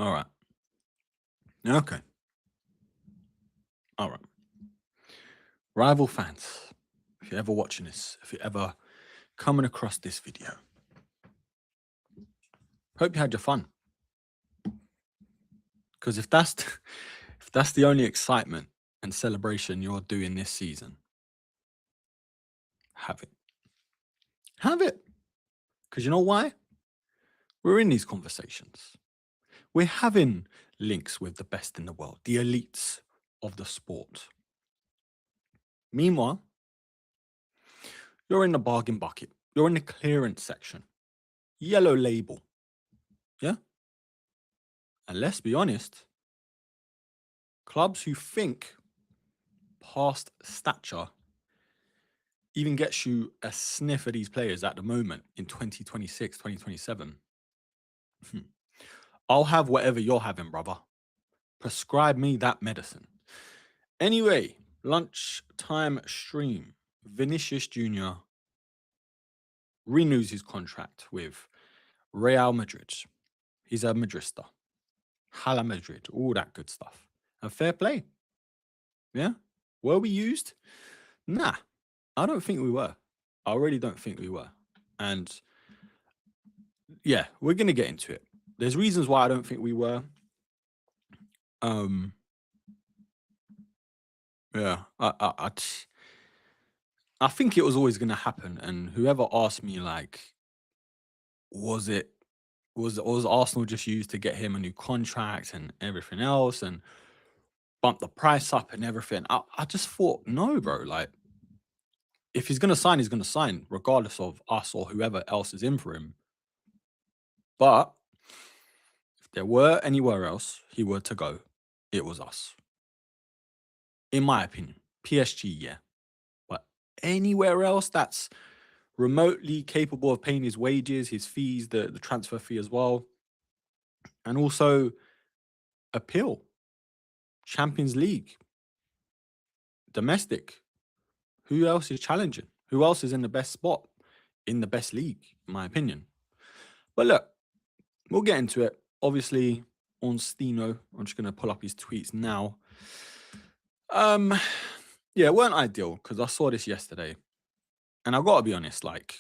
All right. Okay. All right. Rival fans, if you're ever watching this, if you're ever coming across this video, hope you had your fun. Because if that's if that's the only excitement and celebration you're doing this season, have it. Have it. Because you know why? We're in these conversations. We're having links with the best in the world, the elites of the sport. Meanwhile, you're in the bargain bucket. You're in the clearance section. Yellow label. Yeah? And let's be honest, clubs who think past stature even gets you a sniff of these players at the moment in 2026, 2027. I'll have whatever you're having, brother. Prescribe me that medicine. Anyway, lunchtime stream. Vinicius Jr. renews his contract with Real Madrid. He's a Madrista. Hala Madrid, all that good stuff. And fair play. Yeah? Were we used? Nah, I don't think we were. I really don't think we were. And yeah, we're going to get into it. There's reasons why I don't think we were. Yeah, I think it was always going to happen. And whoever asked me, like, was Arsenal just used to get him a new contract and everything else and bump the price up and everything? I just thought, no, bro. Like, if he's going to sign, he's going to sign, regardless of us or whoever else is in for him. But if there were anywhere else he were to go, it was us. In my opinion, PSG, yeah. But anywhere else that's remotely capable of paying his wages, his fees, the transfer fee as well, and also appeal, Champions League, domestic. Who else is challenging? Who else is in the best spot in the best league, in my opinion? But look, we'll get into it. Obviously, Ornstein, I'm just going to pull up his tweets now. Yeah, it weren't ideal because I saw this yesterday. And I've got to be honest, like,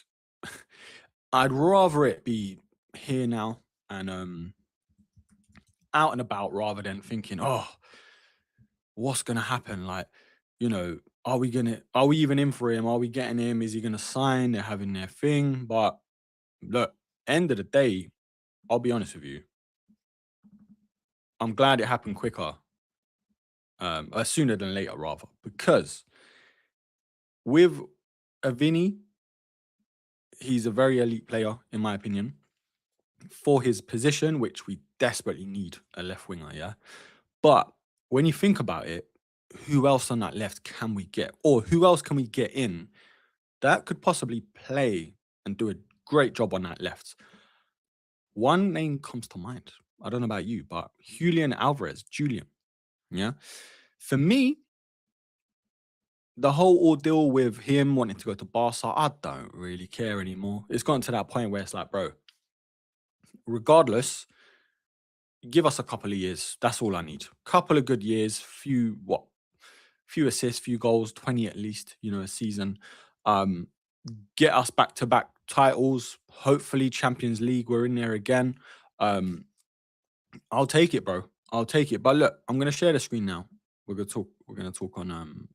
I'd rather it be here now and out and about rather than thinking, oh, what's going to happen? Like, are we even in for him? Are we getting him? Is he going to sign? They're having their thing. But look, end of the day, I'll be honest with you. I'm glad it happened quicker, sooner than later, rather, because with a Vini, he's a very elite player, in my opinion, for his position, which we desperately need a left winger, yeah? But when you think about it, who else on that left can we get? Or who else can we get in that could possibly play and do a great job on that left? One name comes to mind. I don't know about you, but Julian Alvarez, Julian, yeah? For me, the whole ordeal with him wanting to go to Barca, I don't really care anymore. It's gotten to that point where it's like, bro, regardless, give us a couple of years. That's all I need. Couple of good years, few assists, few goals, 20 at least, a season. Get us back-to-back titles, hopefully Champions League, we're in there again. I'll take it, bro. I'll take it. But look, I'm gonna share the screen now. We're gonna talk on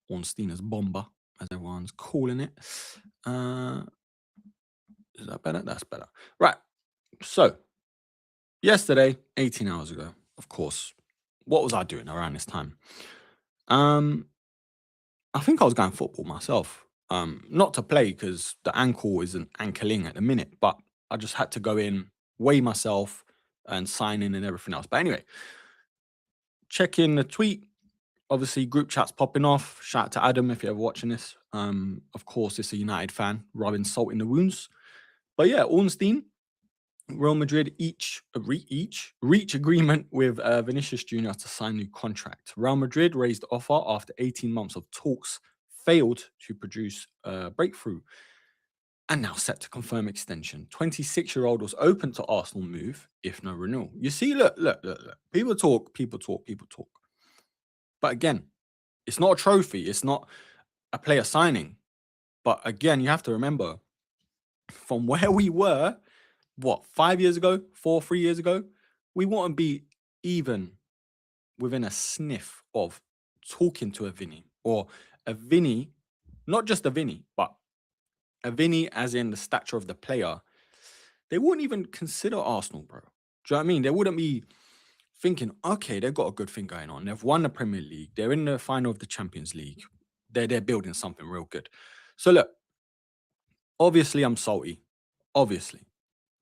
Ornstein's Bomber, as everyone's calling it. Is that better? That's better. Right. So yesterday, 18 hours ago, of course, what was I doing around this time? I think I was going football myself. Not to play because the ankle isn't ankling at the minute, but I just had to go in, weigh myself, and sign in and everything else. But anyway, check in the tweet. Obviously, group chats popping off. Shout out to Adam if you're ever watching this. Of course, it's a United fan, rubbing salt in the wounds. But yeah, Ornstein, Real Madrid reach agreement with Vinicius Jr. to sign new contract. Real Madrid raised offer after 18 months of talks failed to produce a breakthrough. and now set to confirm extension. 26-year-old was open to Arsenal move if no renewal. You see, look. People talk. But again, it's not a trophy. It's not a player signing. But again, you have to remember from where we were, 5 years ago, 3 years ago, we wouldn't be even within a sniff of talking to a Vini or a Vini, not just a Vini, but a Vini as in the stature of the player. They wouldn't even consider Arsenal, bro. Do you know what I mean? They wouldn't be thinking, okay, they've got a good thing going on. They've won the Premier League. They're in the final of the Champions League. They're building something real good. So look, obviously I'm salty, obviously,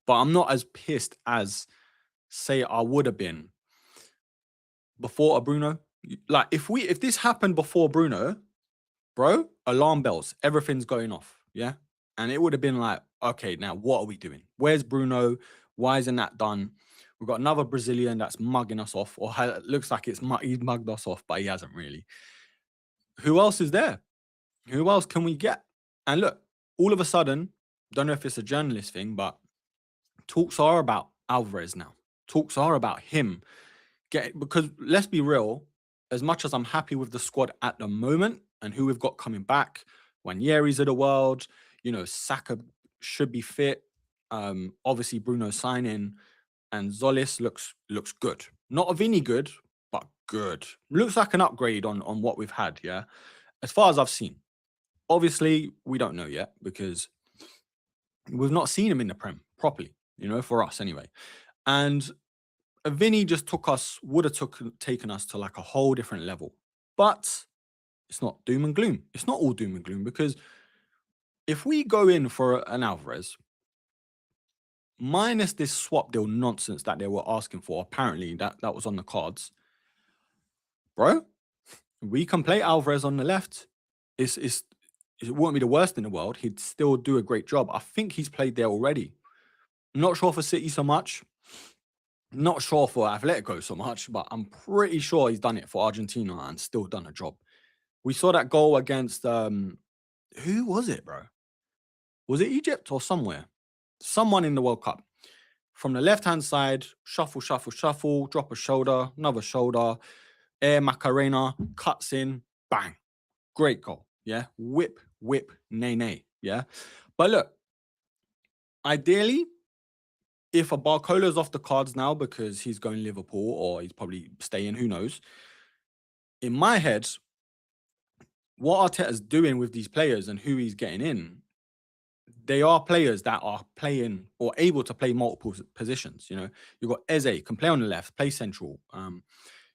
but I'm not as pissed as say I would have been before a Bruno. Like if this happened before Bruno, bro, alarm bells, everything's going off, yeah. And it would have been like, okay, now what are we doing? Where's Bruno? Why isn't that done? We've got another Brazilian that's mugging us off, or it looks like he's mugged us off, but he hasn't really. Who else is there? Who else can we get? And look, all of a sudden, don't know if it's a journalist thing, but talks are about Alvarez now. Talks are about him. Because let's be real, as much as I'm happy with the squad at the moment and who we've got coming back, Wanyeris of the world, Saka should be fit. Obviously Bruno signing and Zolis looks good. Not a Vini good, but good. Looks like an upgrade on what we've had, yeah. As far as I've seen. Obviously, we don't know yet because we've not seen him in the Prem properly, for us anyway. And Vini just would have taken us to like a whole different level. But it's not doom and gloom. It's not all doom and gloom because if we go in for an Alvarez, minus this swap deal nonsense that they were asking for, apparently that was on the cards, bro, we can play Alvarez on the left. It wouldn't be the worst in the world. He'd still do a great job. I think he's played there already. Not sure for City so much. Not sure for Atletico so much, but I'm pretty sure he's done it for Argentina and still done a job. We saw that goal against who was it, bro? Was it Egypt or somewhere? Someone in the World Cup. From the left-hand side, shuffle, drop a shoulder, another shoulder, air Macarena, cuts in, bang. Great goal. Yeah. Whip, nay. Yeah. But look, ideally, if a Barcola's off the cards now because he's going Liverpool or he's probably staying, who knows? In my head, what Arteta's doing with these players and who he's getting in, they are players that are playing or able to play multiple positions. You've got Eze, can play on the left, play central.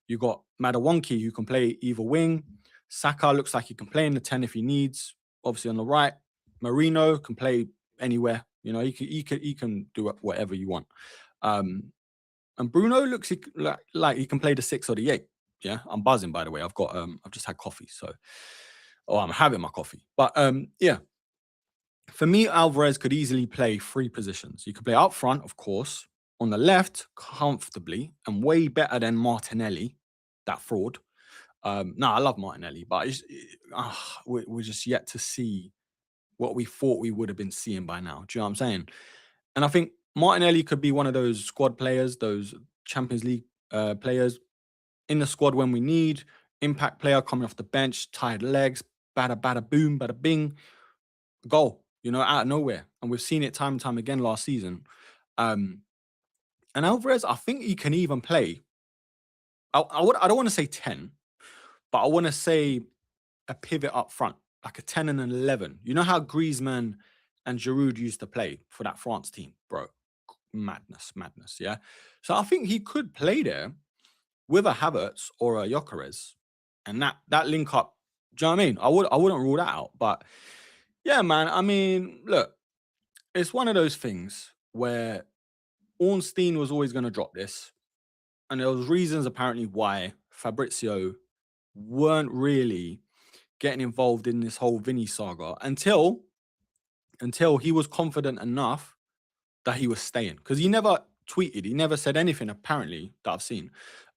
You've got Madawonki, who can play either wing. Saka looks like he can play in the 10 if he needs. Obviously on the right, Marino can play anywhere. He can do whatever you want. And Bruno looks like he can play the 6 or the 8. Yeah, I'm buzzing, by the way. I've just had coffee, so I'm having my coffee. But yeah, for me, Alvarez could easily play 3 positions. He could play up front, of course, on the left comfortably and way better than Martinelli, that fraud. No, I love Martinelli, but we're just yet to see what we thought we would have been seeing by now. Do you know what I'm saying? And I think Martinelli could be one of those squad players, those Champions League players in the squad when we need. Impact player coming off the bench, tired legs, bada boom, bada bing, goal, out of nowhere. And we've seen it time and time again last season. And Alvarez, I think he can even play. I don't want to say 10, but I want to say a pivot up front, like a 10 and an 11. You know how Griezmann and Giroud used to play for that France team, bro? Madness, yeah? So I think he could play there with a Havertz or a Gyökeres, and that link up, do you know what I mean? I wouldn't rule that out, but yeah, man, I mean, look, it's one of those things where Ornstein was always going to drop this, and there was reasons apparently why Fabrizio weren't really getting involved in this whole Vini saga until he was confident enough that he was staying. Because he never tweeted, he never said anything apparently that I've seen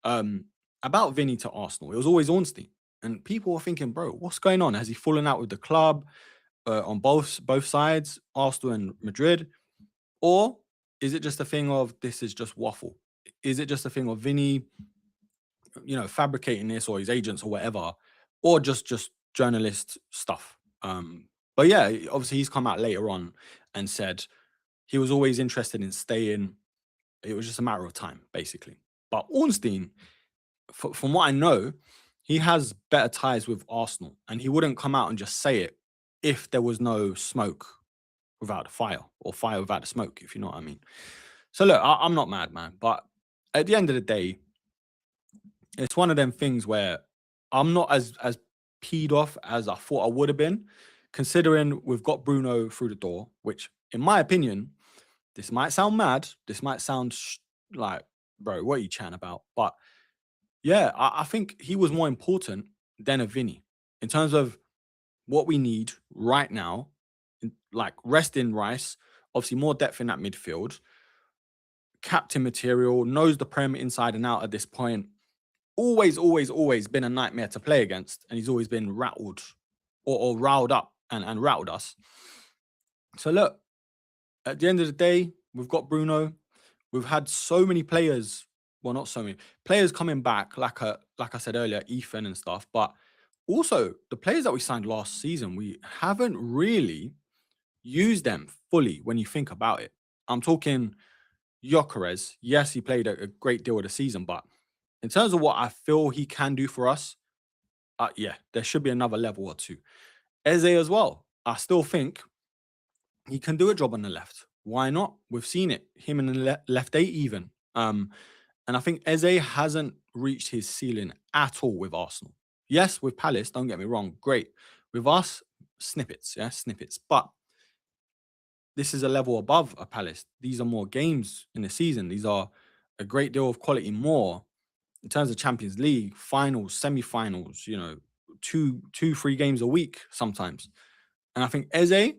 about Vini to Arsenal. It was always Ornstein. And people were thinking, bro, what's going on? Has he fallen out with the club? on both sides, Arsenal and Madrid, or is it just a thing of this is just waffle? Is it just a thing of Vinny, fabricating this, or his agents or whatever, or just journalist stuff? But yeah, obviously he's come out later on and said he was always interested in staying. It was just a matter of time, basically. But Ornstein, from what I know, he has better ties with Arsenal, and he wouldn't come out and just say it if there was no smoke without the fire, or fire without the smoke, if you know what I mean. So look, I'm not mad, man, but at the end of the day, it's one of them things where I'm not as peed off as I thought I would have been, considering we've got Bruno through the door, which, in my opinion, this might sound mad, this might sound like, bro, what are you chatting about? But yeah, I think he was more important than a Vinny in terms of what we need right now, like resting Rice, obviously more depth in that midfield, captain material, knows the Prem inside and out at this point. Always, always, always been a nightmare to play against, and he's always been rattled or riled up and rattled us. So look, at the end of the day, we've got Bruno. We've had so many players, well, not so many players coming back, like I said earlier, Ethan and stuff. But also the players that we signed last season, we haven't really used them fully when you think about it. I'm talking Gyökeres. Yes, he played a great deal of the season, but in terms of what I feel he can do for us, yeah, there should be another level or two. Eze as well. I still think he can do a job on the left. Why not? We've seen it. Him in the left eight even. And I think Eze hasn't reached his ceiling at all with Arsenal. Yes, with Palace, don't get me wrong, great. With us, snippets, yeah, snippets. But this is a level above a Palace. These are more games in the season. These are a great deal of quality more in terms of Champions League, finals, semi-finals, 3 games a week sometimes. And I think Eze,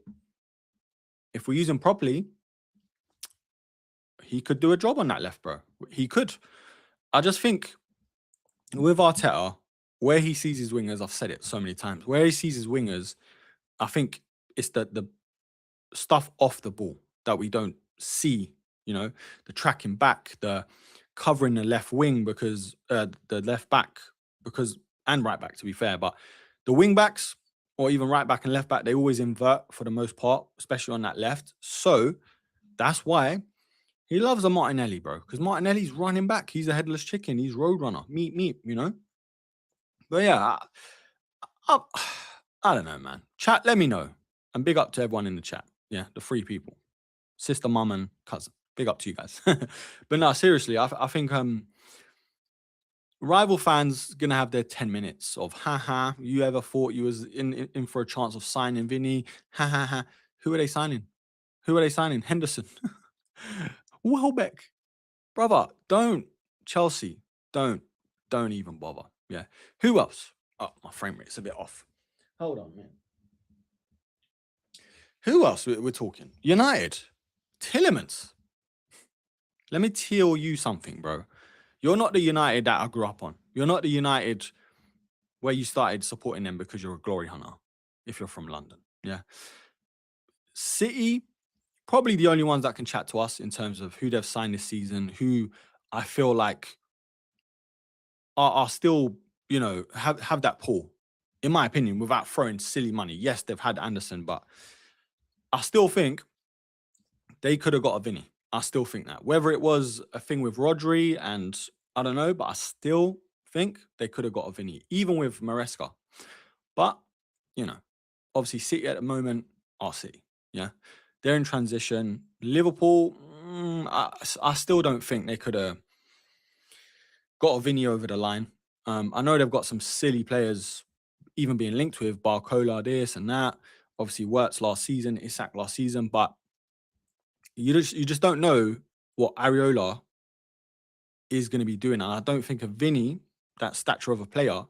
if we use him properly, he could do a job on that left, bro. He could. I just think with Arteta, where he sees his wingers, I've said it so many times, where he sees his wingers, I think it's the stuff off the ball that we don't see, the tracking back, the covering the left wing because the left back, and right back, to be fair, but the wing backs or even right back and left back, they always invert for the most part, especially on that left. So that's why he loves a Martinelli, bro, because Martinelli's running back. He's a headless chicken. He's roadrunner. Meet, But yeah, I don't know, man. Chat, let me know. And big up to everyone in the chat. Yeah, the 3 people. Sister, mum, and cousin. Big up to you guys. But no, seriously, I think rival fans gonna have their 10 minutes of haha. You ever thought you was in for a chance of signing Vinny? Ha ha ha. Who are they signing? Henderson. Welbeck. Brother, don't. Chelsea, don't even bother. Yeah. Who else? Oh, my frame rate's a bit off. Hold on, man. Who else we're talking? United. Tillemans. Let me tell you something, bro. You're not the United that I grew up on. You're not the United where you started supporting them because you're a glory hunter, if you're from London. Yeah. City, probably the only ones that can chat to us in terms of who they've signed this season, who I feel like are still, have that pull, in my opinion, without throwing silly money. Yes, they've had Anderson, but I still think they could have got a Vinny. I still think that. Whether it was a thing with Rodri and I don't know, but I still think they could have got a Vinny, even with Maresca. But, obviously City at the moment are City. Yeah. They're in transition. Liverpool, I still don't think they could have got a Vinny over the line. I know they've got some silly players even being linked with Barcola, this and that. Obviously, Wirtz last season, Isak last season, but you just don't know what Areola is going to be doing. And I don't think a Vinny, that stature of a player,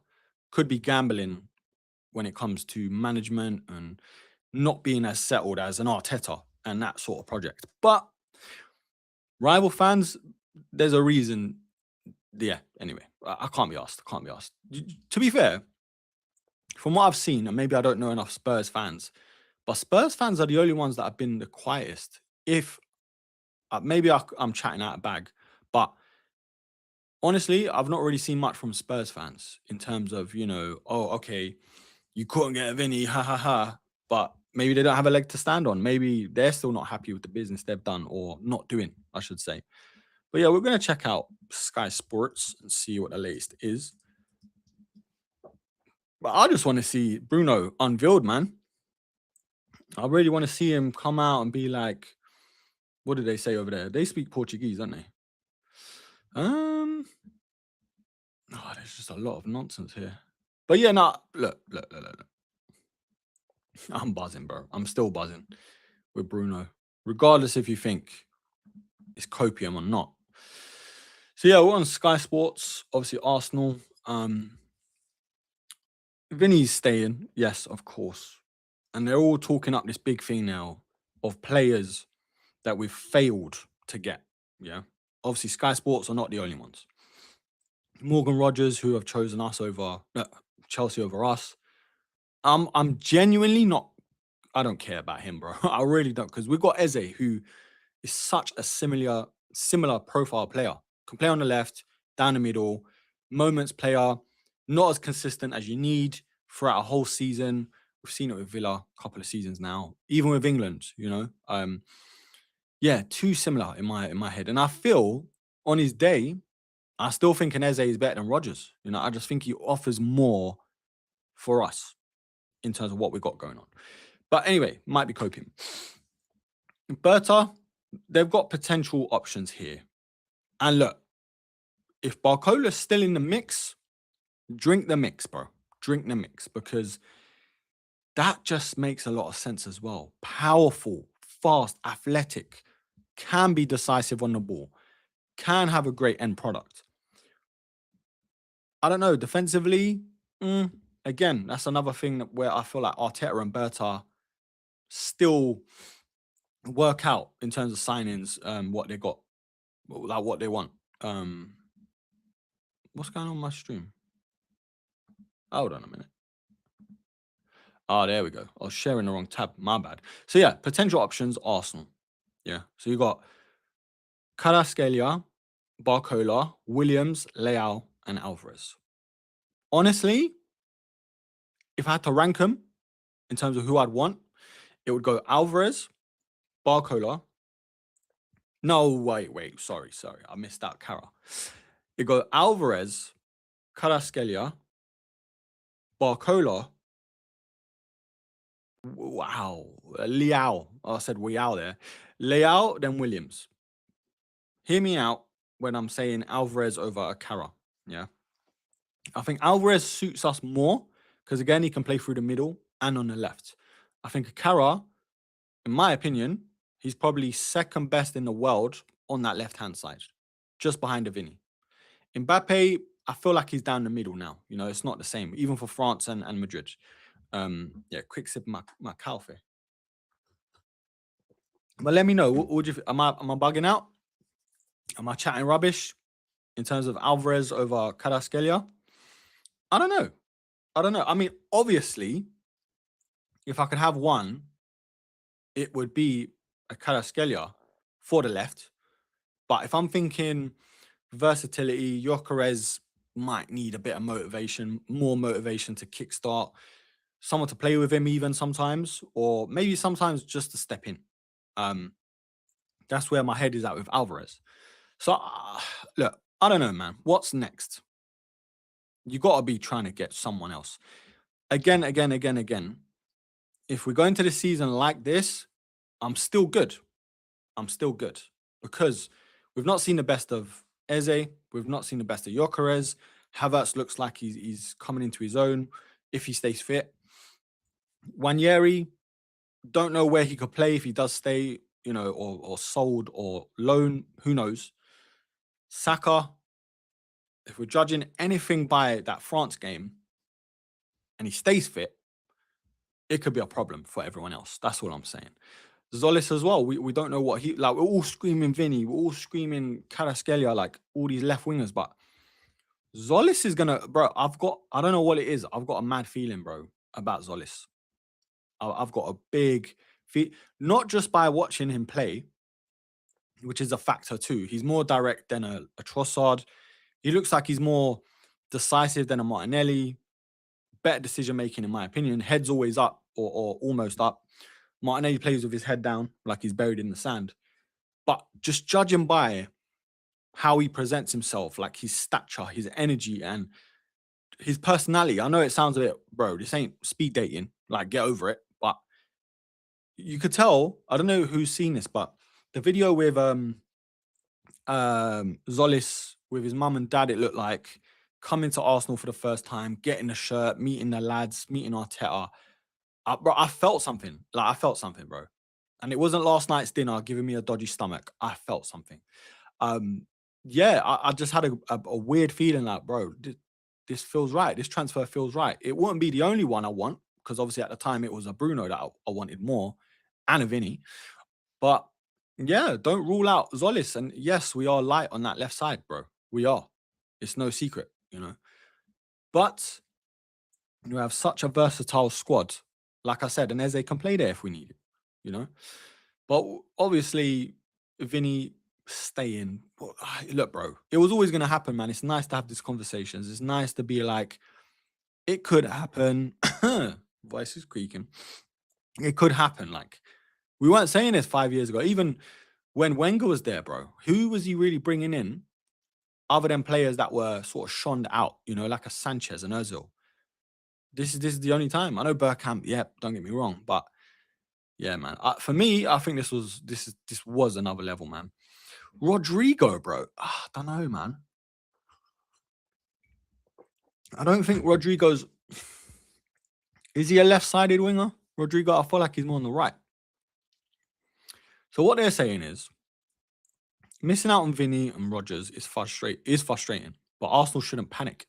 could be gambling when it comes to management and not being as settled as an Arteta and that sort of project. But rival fans, there's a reason. Yeah, anyway, I can't be asked. To be fair, from what I've seen, and maybe I don't know enough Spurs fans, But Spurs fans are the only ones that have been the quietest. If maybe I'm chatting out of bag, but honestly, I've not really seen much from Spurs fans in terms of, oh, okay, you couldn't get a Vinny, ha ha ha. But maybe they don't have a leg to stand on. Maybe they're still not happy with the business they've done or not doing, I should say. But yeah, we're going to check out Sky Sports and see what the latest is. But I just want to see Bruno unveiled, man. I really want to see him come out and be like, what did they say over there? They speak Portuguese, don't they? Oh, there's just a lot of nonsense here. But yeah, look. I'm buzzing, bro. I'm still buzzing with Bruno, regardless if you think it's copium or not. So yeah, we're on Sky Sports. Obviously, Arsenal. Vinny's staying, yes, of course. And they're all talking up this big thing now of players that we've failed to get. Yeah. Obviously, Sky Sports are not the only ones. Morgan Rogers, who have chosen us over Chelsea over us. I'm genuinely not. I don't care about him, bro. I really don't, because we've got Eze, who is such a similar profile player. Can play on the left, down the middle, moments player, not as consistent as you need throughout a whole season. We've seen it with Villa a couple of seasons now, even with England. Yeah, too similar in my head, and I feel on his day, I still think an Eze is better than Rodgers. I just think he offers more for us in terms of what we've got going on. But anyway, might be coping. Berta, they've got potential options here. And look, if Barcola's still in the mix, drink the mix, bro. Drink the mix, because that just makes a lot of sense as well. Powerful, fast, athletic, can be decisive on the ball, can have a great end product. I don't know, defensively, again, that's another thing where I feel like Arteta and Berta still work out in terms of signings, what they got, like what they want. What's going on my stream? Hold on a minute. Oh, there we go. I was sharing the wrong tab. My bad. So yeah, potential options, Arsenal. Yeah. So you got Kvaratskhelia, Barcola, Williams, Leao, and Alvarez. Honestly, if I had to rank them in terms of who I'd want, it would go Alvarez, Barcola. No, wait. Sorry. I missed out Cara. It go Alvarez, Kvaratskhelia, Barcola. Wow. Leao. Oh, I said Weao there. Leao, then Williams. Hear me out when I'm saying Alvarez over Cara. Yeah. I think Alvarez suits us more because, again, he can play through the middle and on the left. I think Cara, in my opinion, he's probably second best in the world on that left-hand side, just behind the Vini. Mbappe, I feel like he's down the middle now. It's not the same, even for France and Madrid. Yeah, quick sip of my coffee. But let me know. What would you? Am I bugging out? Am I chatting rubbish in terms of Alvarez over Kvaratskhelia? I don't know. I mean, obviously, if I could have one, it would be a Kvaratskhelia for the left. But if I'm thinking versatility, Gyökeres might need a bit of motivation, more motivation to kickstart, someone to play with him even sometimes, or maybe sometimes just to step in. That's where my head is at with Alvarez. So, look, I don't know, man. What's next? You got to be trying to get someone else. Again. If we go into the season like this, I'm still good. Because we've not seen the best of Eze. We've not seen the best of Gyökeres. Havertz looks like he's coming into his own if he stays fit. Wanyeri, don't know where he could play if he does stay, or sold or loan. Who knows? Saka, if we're judging anything by that France game and he stays fit, it could be a problem for everyone else. That's all I'm saying. Zolis as well. We don't know what we're all screaming Vinny. We're all screaming Kvaratskhelia, like all these left wingers. But Zolis is gonna, bro. I don't know what it is. I've got a mad feeling, bro, about Zolis. I've got a big feet, not just by watching him play, which is a factor too. He's more direct than a Trossard. He looks like he's more decisive than a Martinelli. Better decision making, in my opinion. Head's always up or almost up. Martinelli plays with his head down, like he's buried in the sand. But just judging by how he presents himself, like his stature, his energy, and his personality. I know it sounds a bit, bro, this ain't speed dating. Like, get over it. But you could tell, I don't know who's seen this, but the video with Zolis with his mum and dad, it looked like coming to Arsenal for the first time, getting a shirt, meeting the lads, meeting Arteta. Bro, I felt something. Like, I felt something, bro. And it wasn't last night's dinner giving me a dodgy stomach. I felt something. Yeah, I just had a weird feeling like, bro, this feels right. This transfer feels right. It wouldn't be the only one I want, because obviously at the time it was a Bruno that I wanted more, and a Vini. But yeah, don't rule out Zolis. And yes, we are light on that left side, bro. We are. It's no secret, you know. But you have such a versatile squad. Like I said, and Eze can play there if we need it, you know. But obviously, Vinny staying. Look, bro, it was always going to happen, man. It's nice to have these conversations. It's nice to be like, it could happen. Voice is creaking. It could happen. Like, we weren't saying this 5 years ago. Even when Wenger was there, bro, who was he really bringing in other than players that were sort of shunned out, you know, like a Sanchez and Ozil? This is the only time. I know Bergkamp, yeah, don't get me wrong, but yeah, man. For me, I think this was another level, man. Rodrigo, bro. I don't know, man. I don't think Rodrigo's. Is he a left-sided winger? Rodrigo, I feel like he's more on the right. So what they're saying is, missing out on Vini and Rodgers is frustrating, but Arsenal shouldn't panic.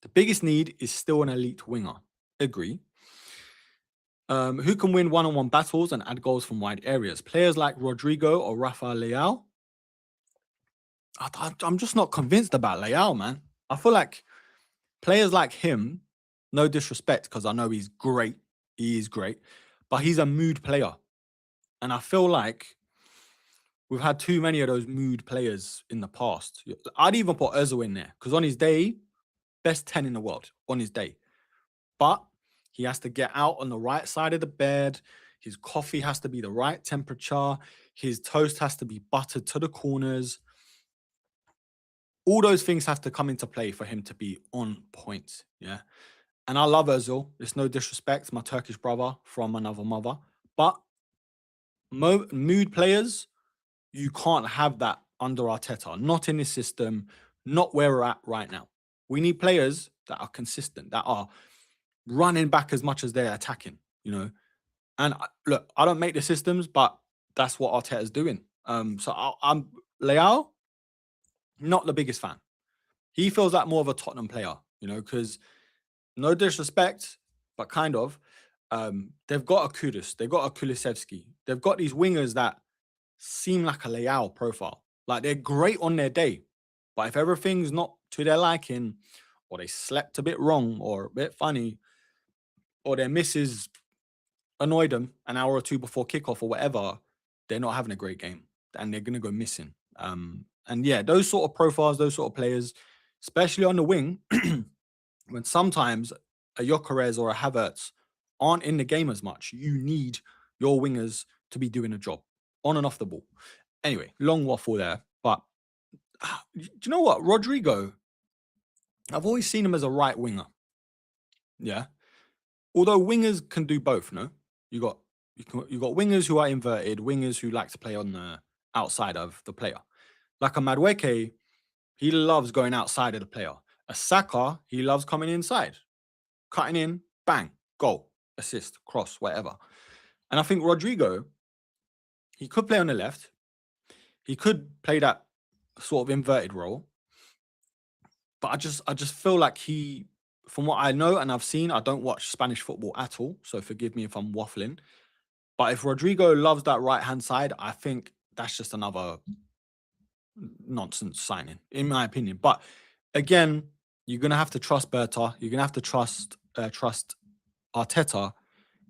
The biggest need is still an elite winger. Agree. Who can win one-on-one battles and add goals from wide areas? Players like Rodrigo or Rafa Leao? I'm just not convinced about Leao, man. I feel like players like him, no disrespect, because I know he's great. He is great. But he's a mood player. And I feel like we've had too many of those mood players in the past. I'd even put Ozil in there, because on his day, best 10 in the world on his day. But he has to get out on the right side of the bed. His coffee has to be the right temperature. His toast has to be buttered to the corners. All those things have to come into play for him to be on point. Yeah. And I love Ozil. It's no disrespect, my Turkish brother from another mother. But mood players, you can't have that under Arteta. Not in this system, not where we're at right now. We need players that are consistent, that are running back as much as they're attacking, you know. And look, I don't make the systems, but that's what Arteta's doing. So I'm Leao, not the biggest fan. He feels like more of a Tottenham player, you know, because no disrespect, but kind of. They've got a Kudus, they've got a Kulusevski, they've got these wingers that seem like a Leao profile. Like, they're great on their day, but if everything's not to their liking, or they slept a bit wrong, or a bit funny, or their missus annoyed them an hour or two before kickoff or whatever, they're not having a great game and they're going to go missing. And yeah, those sort of profiles, those sort of players, especially on the wing, when sometimes a Gyökeres or a Havertz aren't in the game as much, you need your wingers to be doing a job on and off the ball. Anyway, long waffle there. But do you know what? Rodrigo, I've always seen him as a right winger. Yeah. Although wingers can do both, no? You got wingers who are inverted, wingers who like to play on the outside of the player. Like a Madueke, he loves going outside of the player. A Saka, he loves coming inside, cutting in, bang, goal, assist, cross, whatever. And I think Rodrigo, he could play on the left. He could play that sort of inverted role. But I just feel like he, from what I know and I've seen, I don't watch Spanish football at all, so forgive me if I'm waffling. But if Rodrigo loves that right-hand side, I think that's just another nonsense signing, in my opinion. But again, you're going to have to trust Berta. You're going to have to trust Arteta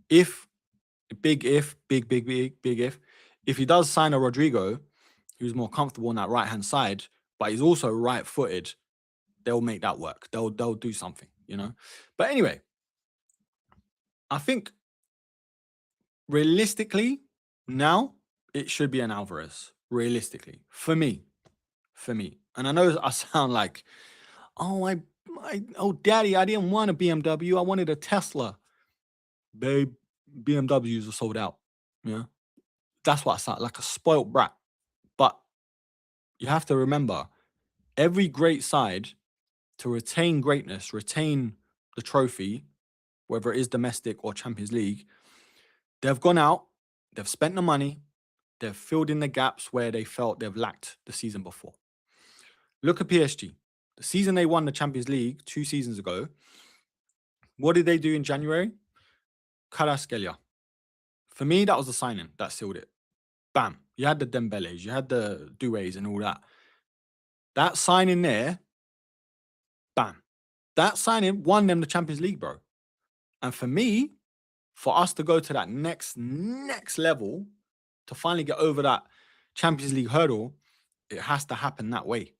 if big if, big if. If he does sign a Rodrigo, who's more comfortable on that right-hand side, but he's also right-footed, they'll make that work. They'll do something, you know. But anyway, I think realistically now it should be an Alvarez. Realistically, for me, and I know I sound like, oh, oh, daddy, I didn't want a BMW. I wanted a Tesla. Babe, BMWs are sold out. Yeah, that's what I sound like, a spoilt brat. But you have to remember, every great side to retain greatness, retain the trophy, whether it is domestic or Champions League, they've gone out, they've spent the money, they've filled in the gaps where they felt they've lacked the season before. Look at PSG. The season they won the Champions League 2 seasons ago, what did they do in January? Kvaratskhelia. For me, that was the signing that sealed it. Bam. You had the Dembeles, you had the Doués and all that. That signing there, bam. That signing won them the Champions League, bro. And for me, for us to go to that next level, to finally get over that Champions League hurdle, it has to happen that way.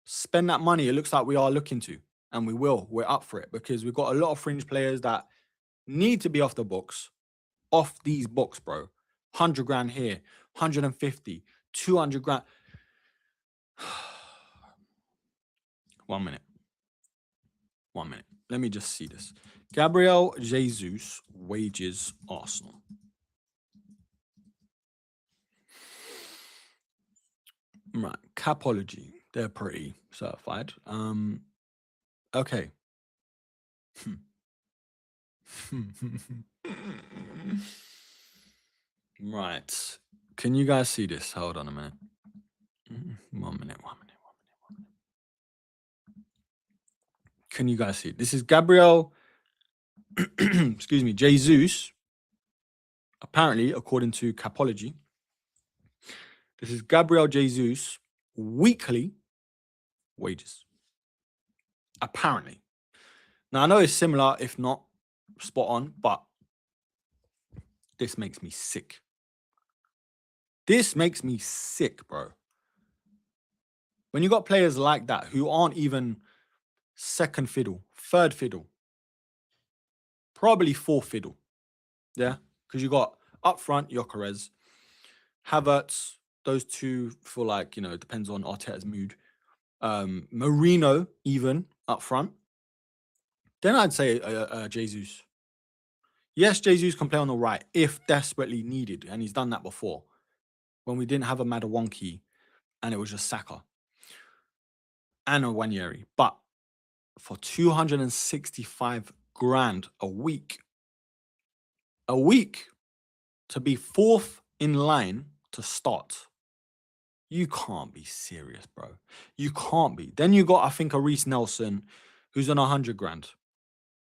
Spend that money. It looks like we are looking to, and we will. We're up for it because we've got a lot of fringe players that need to be off the books, off these books, bro. 100 grand here, 150, 200 grand. 1 minute. Let me just see this. Gabriel Jesus wages Arsenal. Right, Capology. They're pretty certified. Okay. Right. Can you guys see this? Hold on a minute. 1 minute. Can you guys see it? This is Gabriel, excuse me, Jesus. Apparently, according to Capology, this is Gabriel Jesus weekly wages. Apparently. Now, I know it's similar, if not spot on, but this makes me sick. This makes me sick, bro. When you got players like that who aren't even second fiddle, third fiddle, probably fourth fiddle. Yeah? Because you got up front, Gyökeres, Havertz, those two for like, you know, it depends on Arteta's mood. Marino, even up front. Then I'd say Jesus. Yes, Jesus can play on the right if desperately needed, and he's done that before. When we didn't have a Madawonki and it was just Saka and a Wanyeri. But for 265 grand a week to be fourth in line to start, you can't be serious, bro. You can't be. Then you got, I think, a Reece Nelson who's on 100 grand.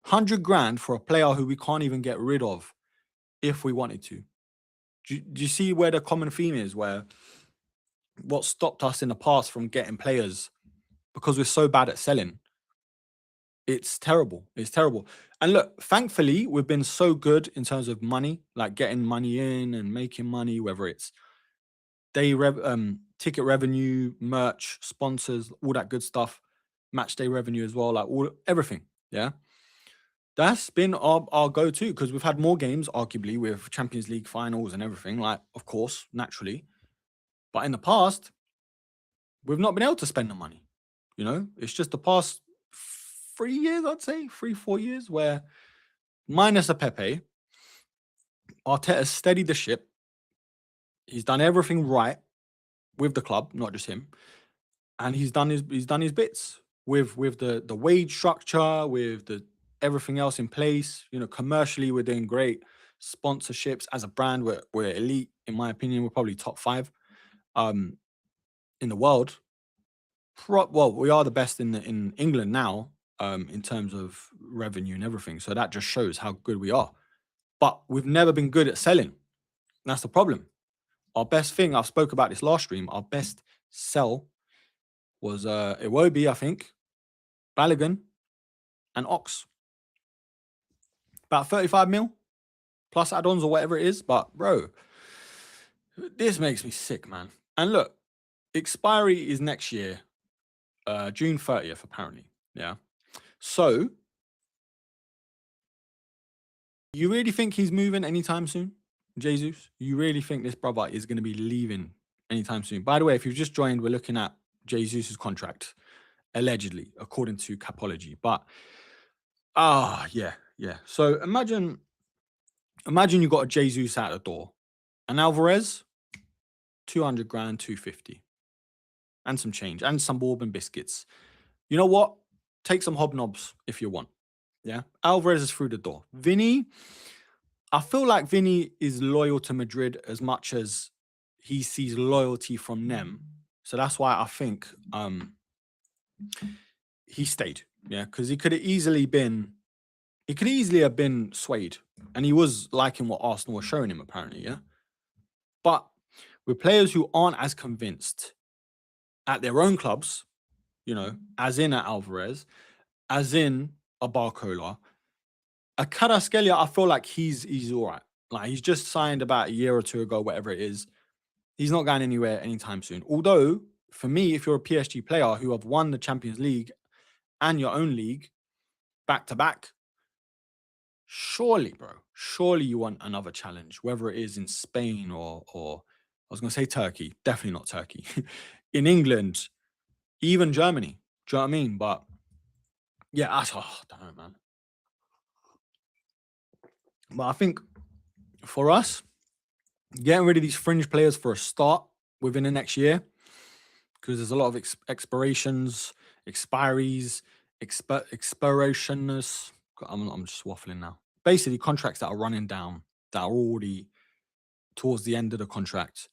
100 grand for a player who we can't even get rid of if we wanted to. Do you see where the common theme is, where what stopped us in the past from getting players because we're so bad at selling? It's terrible. It's terrible. And look, thankfully, we've been so good in terms of money, like getting money in and making money, whether it's ticket revenue, merch, sponsors, all that good stuff, match day revenue as well, like everything. Yeah. That's been our go-to because we've had more games, arguably, with Champions League finals and everything, like, of course, naturally. But in the past, we've not been able to spend the money. You know, it's just the past 3 years, I'd say, 4 years, where minus a Pepe, Arteta's steadied the ship. He's done everything right with the club, not just him. And he's done his bits with the wage structure, with the everything else in place. You know, commercially, we're doing great. Sponsorships as a brand, we're elite, in my opinion. We're probably top 5 in the world. Well, we are the best in England now, in terms of revenue and everything. So that just shows how good we are. But we've never been good at selling. That's the problem. Our best thing, I spoke about this last stream, our best sell was Iwobi, I think, Balogun, and Ox. About 35 mil. plus add-ons or whatever it is. But bro, this makes me sick, man. And look, expiry is next year, June 30th, apparently. Yeah. So you really think he's moving anytime soon, Jesus? You really think this brother is going to be leaving anytime soon? By the way, if you've just joined, we're looking at Jesus's contract, allegedly, according to Capology. But yeah. So imagine you got a Jesus out the door, and Alvarez, 200 grand, 250, and some change, and some bourbon biscuits. You know what? Take some hobnobs if you want. Yeah, Alvarez is through the door. Vini, I feel like Vini is loyal to Madrid as much as he sees loyalty from them. So that's why I think he stayed. Yeah, because he could have easily have been swayed. And he was liking what Arsenal were showing him, apparently, yeah. But with players who aren't as convinced at their own clubs, you know, as in at Alvarez, as in a Barcola, a Kvaratskhelia, I feel like he's all right. Like, he's just signed about a year or two ago, whatever it is. He's not going anywhere anytime soon. Although, for me, if you're a PSG player who have won the Champions League and your own league back to back, surely, bro, surely you want another challenge, whether it is in Spain or I was going to say Turkey, definitely not Turkey, in England, even Germany. Do you know what I mean? But yeah, I don't know, man. But I think for us, getting rid of these fringe players for a start within the next year, because there's a lot of expirations, expiries, expirationless. I'm just waffling now. Basically, contracts that are running down, that are already towards the end of the contract,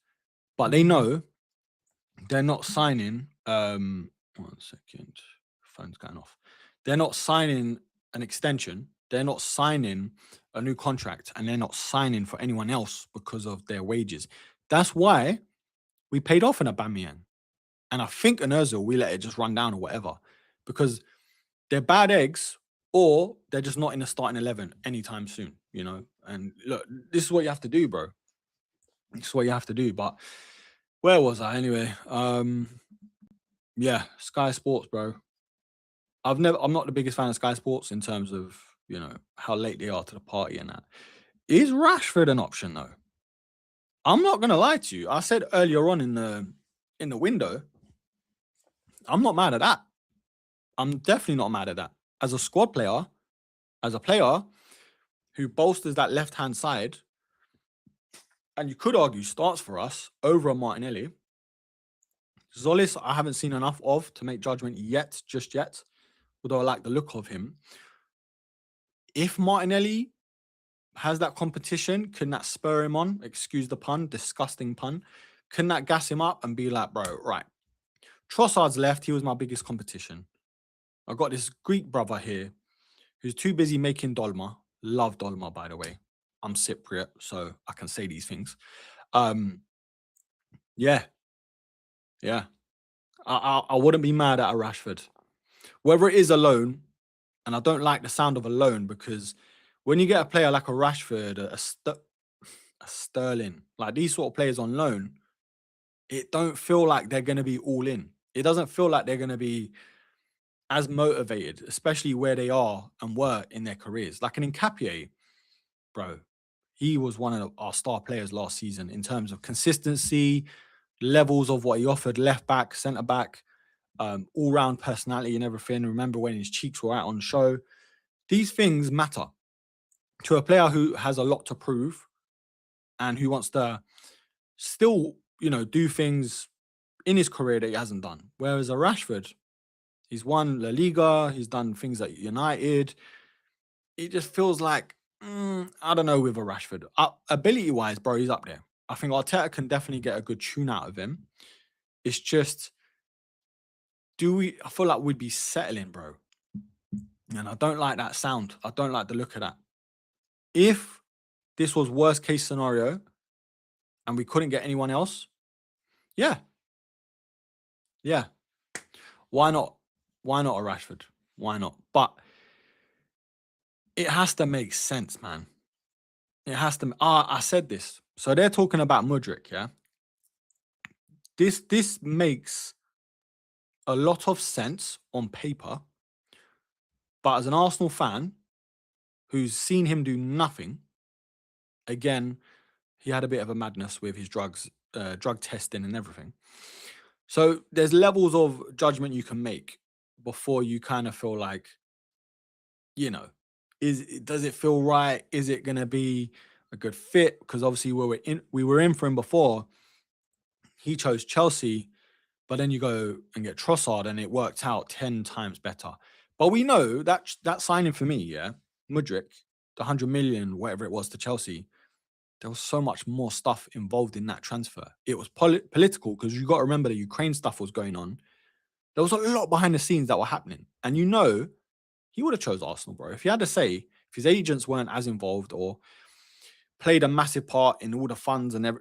but they know they're not signing. 1 second, phone's going off. They're not signing an extension. They're not signing a new contract, and they're not signing for anyone else because of their wages. That's why we paid off an Aubameyang. And I think an Ozil, we let it just run down or whatever, because they're bad eggs or they're just not in the starting 11 anytime soon, you know? And look, this is what you have to do, bro. This is what you have to do. But where was I anyway? Yeah, Sky Sports, bro. I'm not the biggest fan of Sky Sports in terms of, you know, how late they are to the party and that. Is Rashford an option though? I'm not gonna lie to you. I said earlier on in the window, I'm not mad at that. I'm definitely not mad at that. As a squad player, as a player who bolsters that left-hand side, and you could argue starts for us over a Martinelli. Zolis, I haven't seen enough of to make judgment just yet, although I like the look of him. If Martinelli has that competition, can that spur him on? Excuse the pun, disgusting pun. Can that gas him up and be like, bro, right, Trossard's left, he was my biggest competition. I got this Greek brother here who's too busy making dolma. Love dolma, by the way. I'm Cypriot, so I can say these things. Yeah. I wouldn't be mad at a Rashford. Whether it is a loan, and I don't like the sound of a loan, because when you get a player like a Rashford, a Sterling, like these sort of players on loan, it don't feel like they're going to be all in. It doesn't feel like they're going to be as motivated, especially where they are and were in their careers. Like an Nketiah, bro, he was one of our star players last season in terms of consistency, levels of what he offered, left back, centre back, all round personality and everything. Remember when his cheeks were out on show? These things matter to a player who has a lot to prove and who wants to still, you know, do things in his career that he hasn't done. Whereas a Rashford, he's won La Liga, he's done things at United. It just feels like, I don't know with a Rashford. Ability-wise, bro, he's up there. I think Arteta can definitely get a good tune out of him. It's just, I feel like we'd be settling, bro. And I don't like that sound. I don't like the look of that. If this was worst case scenario and we couldn't get anyone else, yeah. Why not? Why not a Rashford? Why not? But it has to make sense, man. It has to. I said this. So they're talking about Mudryk, yeah. This makes a lot of sense on paper, but as an Arsenal fan who's seen him do nothing, again, he had a bit of a madness with his drug testing and everything. So there's levels of judgment you can make before you kind of feel like, you know, does it feel right? Is it gonna be a good fit? Because obviously we were in for him before. He chose Chelsea, but then you go and get Trossard, and it worked out 10 times better. But we know that signing for me, yeah, Mudryk, the 100 million, whatever it was to Chelsea, there was so much more stuff involved in that transfer. It was political because you got to remember the Ukraine stuff was going on. There was a lot behind the scenes that were happening. And he would have chose Arsenal, bro. If he had to say, if his agents weren't as involved or played a massive part in all the funds and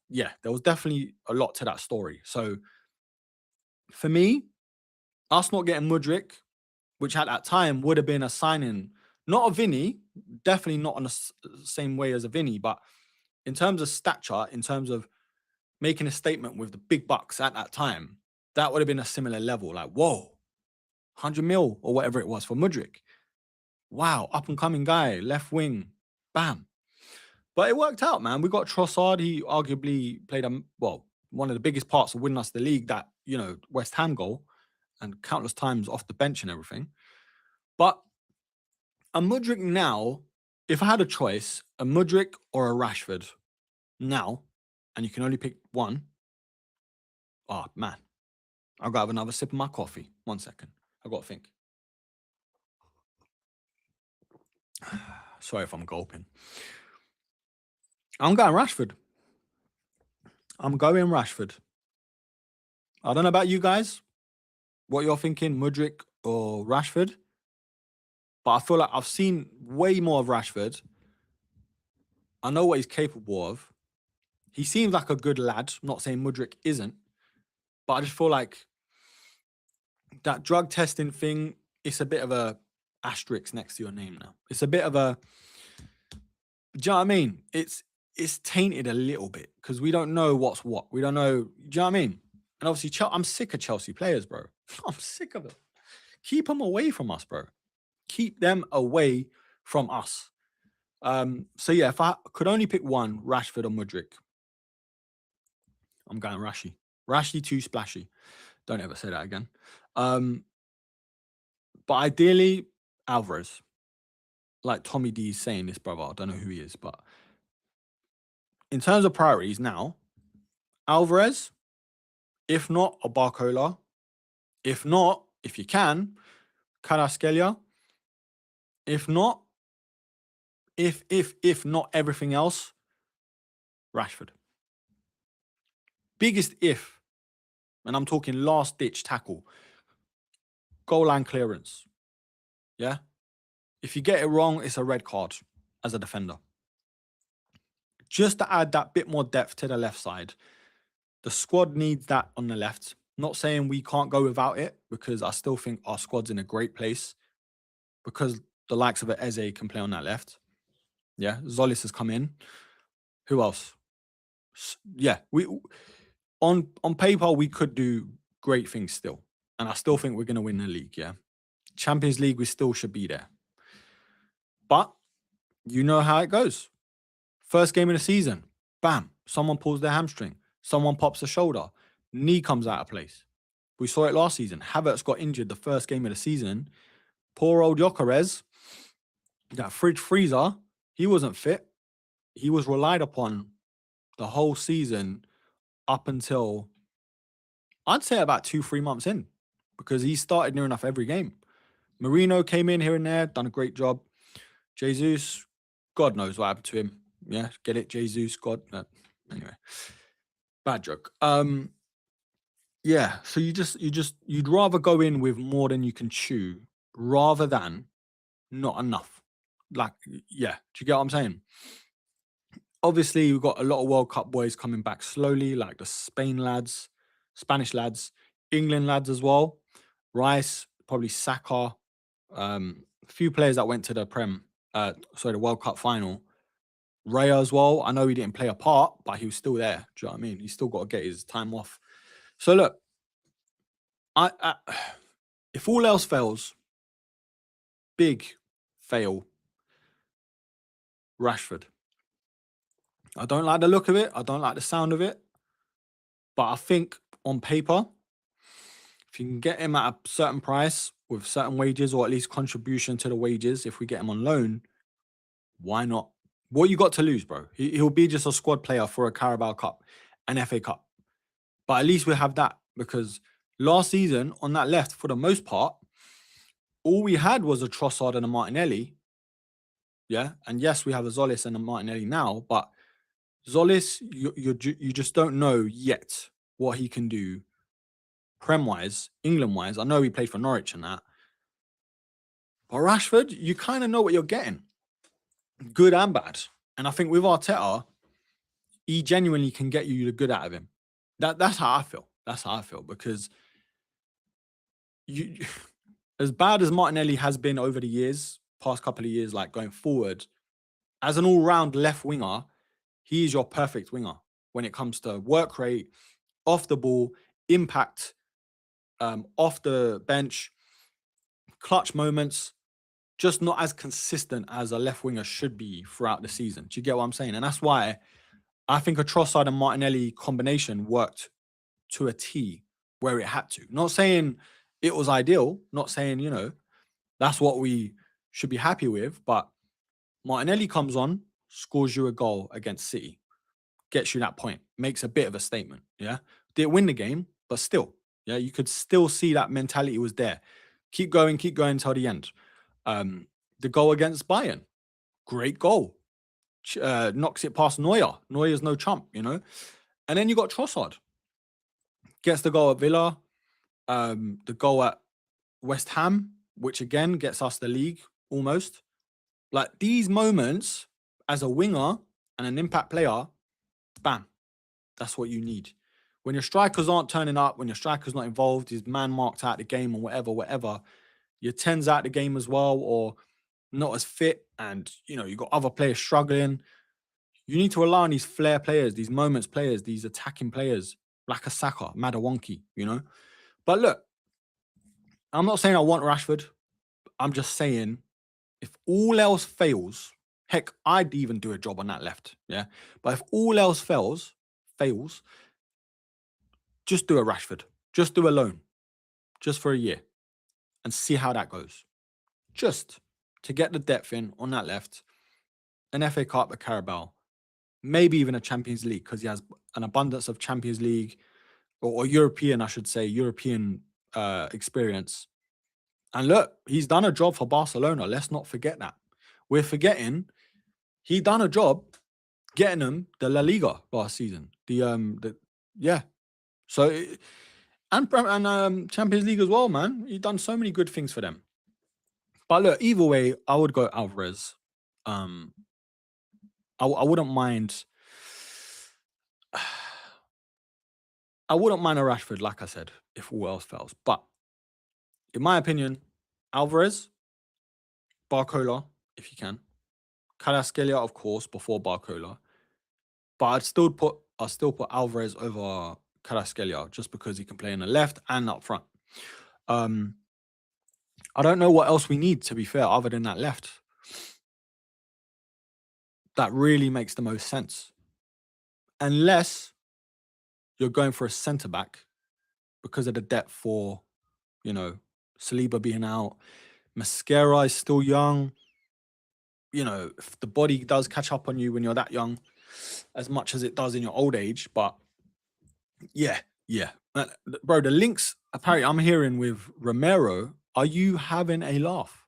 yeah, there was definitely a lot to that story. So for me, us not getting Mudryk, which at that time would have been a signing, not a Vini, definitely not on the same way as a Vini, but in terms of stature, in terms of making a statement with the big bucks at that time, that would have been a similar level. Like, whoa, 100 mil or whatever it was for Mudryk. Wow, up and coming guy, left wing, bam. But it worked out, man. We got Trossard. He arguably played one of the biggest parts of winning us the league, that, West Ham goal, and countless times off the bench and everything. But a Mudryk now, if I had a choice, a Mudryk or a Rashford now, and you can only pick one, oh, man. I'll go have another sip of my coffee. 1 second. I've got to think. Sorry if I'm gulping. I'm going Rashford. I don't know about you guys, what you're thinking, Mudryk or Rashford, but I feel like I've seen way more of Rashford. I know what he's capable of. He seems like a good lad. I'm not saying Mudryk isn't, but I just feel like that drug testing thing, it's a bit of a asterisk next to your name now. It's a bit of a, do you know what I mean? It's tainted a little bit because we don't know what's what. We don't know, do you know what I mean? And obviously, I'm sick of Chelsea players, bro. I'm sick of it. Keep them away from us, bro. Keep them away from us. So yeah, if I could only pick one, Rashford or Mudryk, I'm going Rashy. Rashy too splashy. Don't ever say that again. But ideally, Alvarez. Like Tommy D is saying this, brother. I don't know who he is, but in terms of priorities now, Alvarez, if not a Barcola, if not, if you can, Kvaratskhelia. If not, if not everything else, Rashford. Biggest if, and I'm talking last ditch tackle, goal line clearance. Yeah. If you get it wrong, it's a red card as a defender. Just to add that bit more depth to the left side. The squad needs that on the left. Not saying we can't go without it, because I still think our squad's in a great place because the likes of Eze can play on that left. Yeah, Zolis has come in. Who else? Yeah, we on paper we could do great things still, and I still think we're going to win the league. Yeah, Champions League, we still should be there. But you know how it goes. First game of the season, bam, someone pulls their hamstring, someone pops a shoulder, knee comes out of place. We saw it last season. Havertz got injured the first game of the season. Poor old Gyökeres, that fridge freezer, he wasn't fit. He was relied upon the whole season up until, I'd say, about 2-3 months in, because he started near enough every game. Marino came in here and there, done a great job. Jesus, God knows what happened to him. Yeah, get it, Jesus, God. No. Anyway, bad joke. Yeah, so you'd rather go in with more than you can chew rather than not enough. Like, yeah, do you get what I'm saying? Obviously, we've got a lot of World Cup boys coming back slowly, like the Spain lads, Spanish lads, England lads as well. Rice, probably Saka, a few players that went to the the World Cup final. Raya as well. I know he didn't play a part, but he was still there. Do you know what I mean? He's still got to get his time off. So look, I if all else fails, big fail, Rashford. I don't like the look of it. I don't like the sound of it. But I think on paper, if you can get him at a certain price with certain wages, or at least contribution to the wages, if we get him on loan, why not? What you got to lose, bro? He'll be just a squad player for a Carabao Cup, an FA Cup. But at least we have that, because last season on that left, for the most part, all we had was a Trossard and a Martinelli. Yeah. And yes, we have a Zolis and a Martinelli now, but Zolis, you just don't know yet what he can do Prem-wise, England-wise. I know he played for Norwich and that. But Rashford, you kind of know what you're getting. Good and bad. And I think with Arteta, he genuinely can get you the good out of him. That's how I feel. That's how I feel. Because you, as bad as Martinelli has been over the years, past couple of years, like going forward, as an all-round left winger, he is your perfect winger when it comes to work rate, off the ball, impact, off the bench, clutch moments, just not as consistent as a left winger should be throughout the season. Do you get what I'm saying? And that's why I think a Trossard and Martinelli combination worked to a T where it had to. Not saying it was ideal, not saying, you know, that's what we should be happy with, but Martinelli comes on, scores you a goal against City, gets you that point, makes a bit of a statement, yeah? Didn't win the game, but still, yeah, you could still see that mentality was there. Keep going until the end. The goal against Bayern, great goal. Knocks it past Neuer. Neuer's no chump, you know? And then you got Trossard. Gets the goal at Villa, the goal at West Ham, which again gets us the league almost. Like these moments as a winger and an impact player, bam, that's what you need. When your strikers aren't turning up, when your striker's not involved, his man marked out the game or whatever, your 10's out the game as well, or not as fit, and you know, you got other players struggling. You need to rely on these flair players, these moments players, these attacking players, like a Saka, Madawanki, you know? But look, I'm not saying I want Rashford. I'm just saying if all else fails, heck, I'd even do a job on that left, yeah? But if all else fails, just do a Rashford. Just do a loan. Just for a year. And see how that goes. Just to get the depth in on that left. An FA Cup, a Carabao. Maybe even a Champions League, because he has an abundance of Champions League or European, I should say, European experience. And look, he's done a job for Barcelona. Let's not forget that. We're forgetting he done a job getting them the La Liga last season. So and Champions League as well, man. He done so many good things for them. But look, either way, I would go Alvarez. I wouldn't mind. I wouldn't mind a Rashford, like I said, if all else fails. But in my opinion, Alvarez, Barcola, if you can, Kvaratskhelia, of course, before Barcola. But I'd still put Alvarez over Kvaratskhelia just because he can play in the left and up front. I don't know what else we need, to be fair, other than that left. That really makes the most sense. Unless you're going for a centre-back because of the depth for, you know, Saliba being out. Mascara is still young. You know, if the body does catch up on you when you're that young, as much as it does in your old age. But yeah. Bro, the links, apparently I'm hearing with Romero. Are you having a laugh?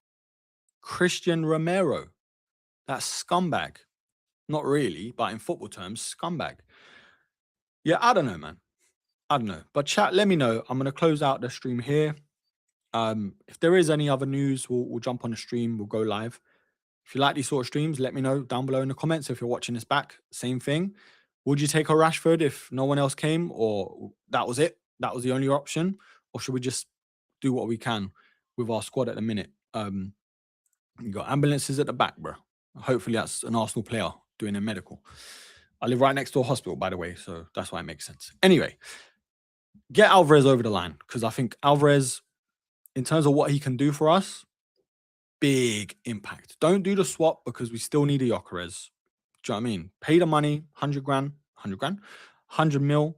Christian Romero. That scumbag. Not really, but in football terms, scumbag. Yeah, I don't know, man. I don't know. But chat, let me know. I'm going to close out the stream here. If there is any other news, we'll jump on the stream. We'll go live. If you like these sort of streams, let me know down below in the comments. If you're watching this back, same thing. Would you take a Rashford if no one else came, or that was it? That was the only option? Or should we just do what we can with our squad at the minute? You got ambulances at the back, bro. Hopefully that's an Arsenal player. doing a medical. I live right next to a hospital, by the way, so that's why it makes sense. Anyway, get Alvarez over the line because I think Alvarez, in terms of what he can do for us, big impact. Don't do the swap because we still need a Gyökeres. Do you know what I mean? Pay the money, 100 grand, 100 mil,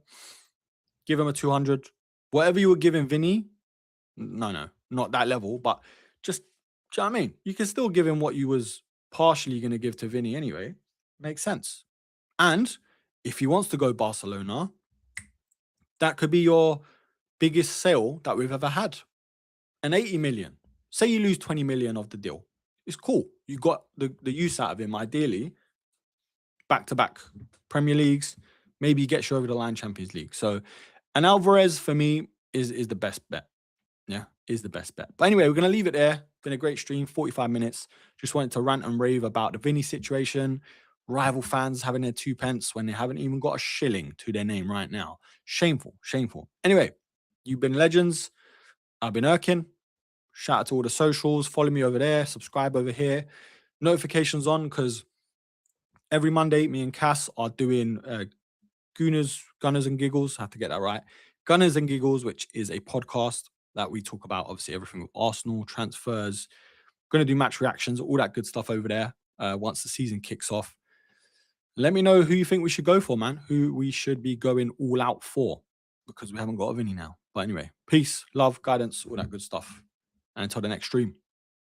give him a 200. Whatever you were giving Vinny, no, not that level, but just, do you know what I mean? You can still give him what you was partially going to give to Vinny anyway. Makes sense. And if he wants to go Barcelona, that could be your biggest sale that we've ever had. An 80 million. Say you lose 20 million of the deal. It's cool. You got the use out of him, ideally. Back-to-back Premier Leagues. Maybe he gets you over the line Champions League. So, and Alvarez, for me, is the best bet. Yeah, is the best bet. But anyway, we're going to leave it there. Been a great stream, 45 minutes. Just wanted to rant and rave about the Vinny situation. Rival fans having their 2 pence when they haven't even got a shilling to their name right now. Shameful, shameful. Anyway, you've been legends. I've been Erkin. Shout out to all the socials. Follow me over there. Subscribe over here. Notifications on because every Monday, me and Cass are doing Gunners and Giggles. I have to get that right. Gunners and Giggles, which is a podcast that we talk about, obviously, everything with Arsenal, transfers. Going to do match reactions, all that good stuff over there once the season kicks off. Let me know who you think we should go for, man. Who we should be going all out for because we haven't got a Vinny now. But anyway, peace, love, guidance, all that good stuff. And until the next stream.